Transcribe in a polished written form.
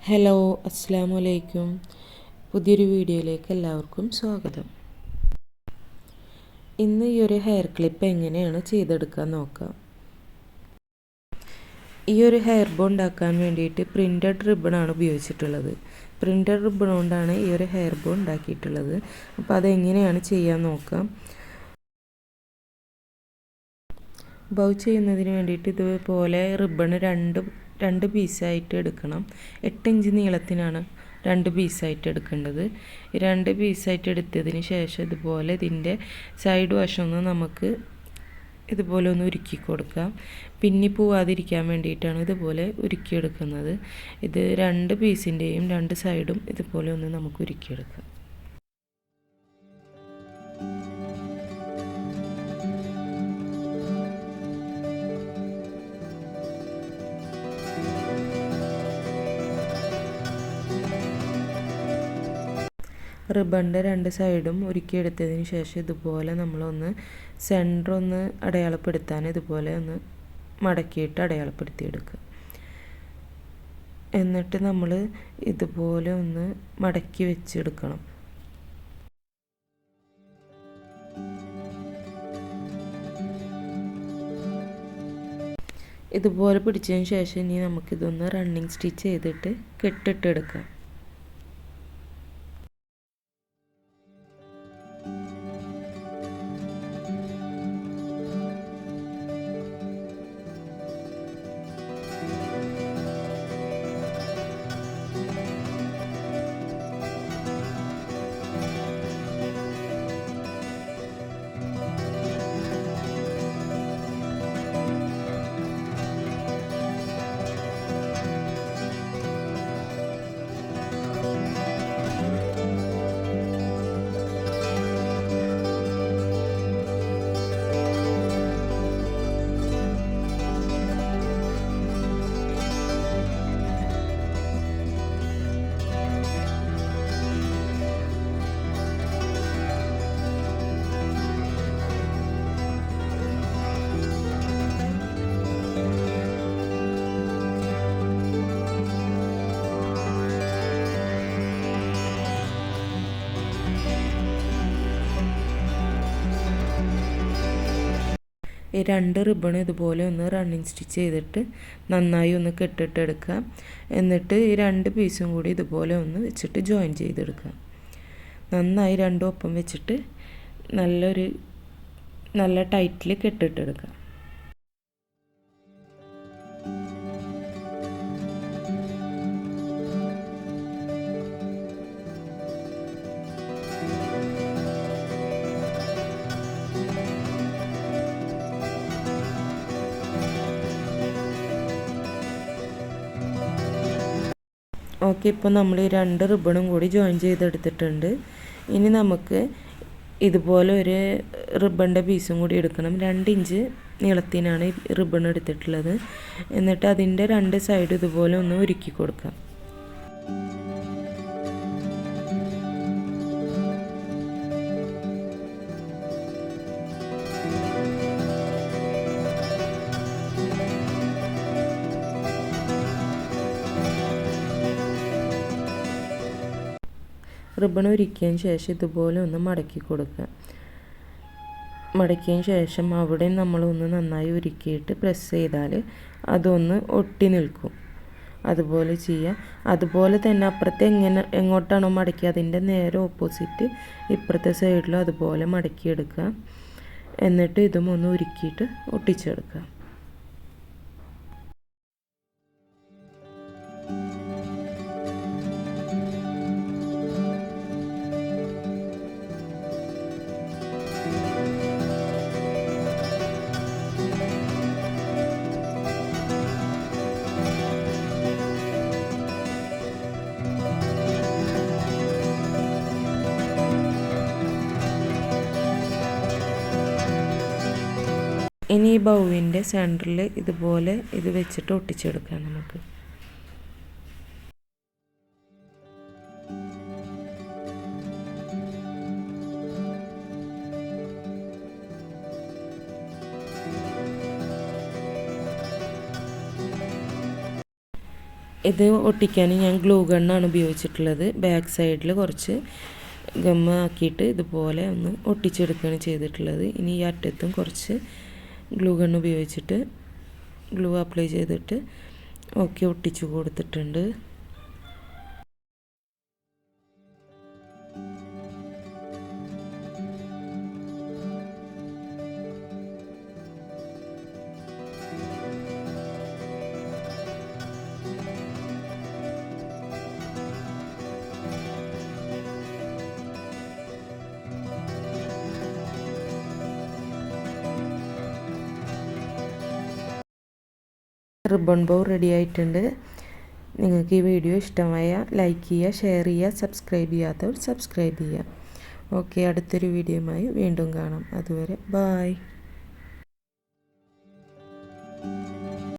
Hello, അസ്സലാമു അലൈക്കും. പുതിയൊരു വീഡിയോയിലേക്ക് എല്ലാവർക്കും സ്വാഗതം. ഇന്ന് ഈ ഒരു ഹെയർ ക്ലിപ്പ് എങ്ങനെയാണ് ചെയ്തെടുക്കാൻ നോക്കാം. ഈ ഒരു ഹെയർ ബോ ഉണ്ടാക്കാൻ വേണ്ടിയിട്ട് പ്രിൻറ്റഡ് റിബണാണ് ഉപയോഗിച്ചിട്ടുള്ളത്. പ്രിൻറ്റഡ് റിബൺ കൊണ്ടാണ് ഈ ഒരു ഹെയർ ബോ ഉണ്ടാക്കിയിട്ടുള്ളത്. അപ്പോൾ അതെങ്ങനെയാണ് ചെയ്യാൻ നോക്കാം. ബൗ ചെയ്യുന്നതിന് വേണ്ടിയിട്ട് ഇതുപോലെ റിബൺ രണ്ട് പീസായിട്ട് എടുക്കണം. 8 ഇഞ്ച് നീളത്തിനാണ് 2 പീസായിട്ട് എടുക്കേണ്ടത്. 2 പീസായിട്ട് എടുത്തതിന് ശേഷം ഇതുപോലെ ഇതിൻ്റെ സൈഡ് വശമൊന്ന് നമുക്ക് ഇതുപോലെ ഒന്ന് ഉരുക്കി കൊടുക്കാം. പിന്നി പോവാതിരിക്കാൻ വേണ്ടിയിട്ടാണ് ഇതുപോലെ ഉരുക്കിയെടുക്കുന്നത്. ഇത് 2 പീസിൻ്റെയും 2 സൈഡും ഇതുപോലെ ഒന്ന് നമുക്ക് ഉരുക്കിയെടുക്കാം. റിബണിൻ്റെ 2 സൈഡും ഉരുക്കിയെടുത്തതിന് ശേഷം ഇതുപോലെ നമ്മളൊന്ന് സെൻറ്റർ ഒന്ന് അടയാളപ്പെടുത്താൻ ഇതുപോലെ ഒന്ന് മടക്കിയിട്ട് അടയാളപ്പെടുത്തിയെടുക്കുക. എന്നിട്ട് നമ്മൾ ഇതുപോലെ ഒന്ന് മടക്കി വെച്ചെടുക്കണം. ഇതുപോലെ പിടിച്ചതിന് ശേഷം ഇനി നമുക്കിതൊന്ന് റണ്ണിങ് സ്റ്റിച്ച് ചെയ്തിട്ട് കെട്ടിട്ടെടുക്കാം. ഈ 2 റിബണും ഇതുപോലെ ഒന്ന് റണ്ണിങ് സ്റ്റിച്ച് ചെയ്തിട്ട് നന്നായി ഒന്ന് കെട്ടിട്ടെടുക്കാം. എന്നിട്ട് ഈ 2 പീസും കൂടി ഇതുപോലെ ഒന്ന് വെച്ചിട്ട് ജോയിൻ ചെയ്തെടുക്കാം. നന്നായി രണ്ടും ഒപ്പം വെച്ചിട്ട് നല്ല ടൈറ്റിൽ കെട്ടിട്ടെടുക്കാം. ഓക്കെ, ഇപ്പോൾ നമ്മൾ ഈ 2 റിബണും കൂടി ജോയിൻ ചെയ്തെടുത്തിട്ടുണ്ട്. ഇനി നമുക്ക് ഇതുപോലെ ഒരു റിബണിൻ്റെ പീസും കൂടി എടുക്കണം. 2 ഇഞ്ച് നീളത്തിനാണ് ഈ റിബൺ എടുത്തിട്ടുള്ളത്. എന്നിട്ട് അതിൻ്റെ 2 സൈഡ് ഇതുപോലെ ഒന്ന് ഉരുക്കി കൊടുക്കാം. റിബൺ ഉരുക്കിയതിന് ശേഷം ഇതുപോലെ ഒന്ന് മടക്കി കൊടുക്കുക. മടക്കിയതിന് ശേഷം അവിടെ നമ്മളൊന്ന് നന്നായി ഉരുക്കിയിട്ട് പ്രസ് ചെയ്താൽ അതൊന്ന് ഒട്ടി നിൽക്കും. അതുപോലെ ചെയ്യുക. അതുപോലെ തന്നെ അപ്പുറത്തെ എങ്ങോട്ടാണോ മടക്കി അതിൻ്റെ നേരെ ഓപ്പോസിറ്റ് ഇപ്പുറത്തെ സൈഡിലും അതുപോലെ മടക്കിയെടുക്കുക. എന്നിട്ട് ഇതും ഒന്ന് ഉരുക്കിയിട്ട് ഒട്ടിച്ചെടുക്കുക. ഇനി ഈ ബൗവിൻ്റെ സെൻറ്ററിൽ ഇതുപോലെ ഇത് വെച്ചിട്ട് ഒട്ടിച്ചെടുക്കാം നമുക്ക്. ഇത് ഒട്ടിക്കാൻ ഞാൻ ഗ്ലൂ ഗണ്ണാണ് ഉപയോഗിച്ചിട്ടുള്ളത്. ബാക്ക് സൈഡിൽ കുറച്ച് ഗമ്മ ആക്കിയിട്ട് ഇതുപോലെ ഒന്ന് ഒട്ടിച്ചെടുക്കുകയാണ് ചെയ്തിട്ടുള്ളത്. ഇനി ഈ അറ്റത്തും കുറച്ച് ഗ്ലൂ ഗണ്ണ് ഉപയോഗിച്ചിട്ട് ഗ്ലൂ അപ്ലൈ ചെയ്തിട്ട് ഒട്ടിച്ചു കൊടുത്തിട്ടുണ്ട്. റിബൺ ബോ റെഡി ആയിട്ടുണ്ട്. നിങ്ങൾക്ക് ഈ വീഡിയോ ഇഷ്ടമായ ലൈക്ക് ചെയ്യുക, ഷെയർ ചെയ്യുക, സബ്സ്ക്രൈബ് ചെയ്യാത്തവർ സബ്സ്ക്രൈബ് ചെയ്യുക. ഓക്കെ, അടുത്തൊരു വീഡിയോയുമായി വീണ്ടും കാണാം. അതുവരെ ബായ്.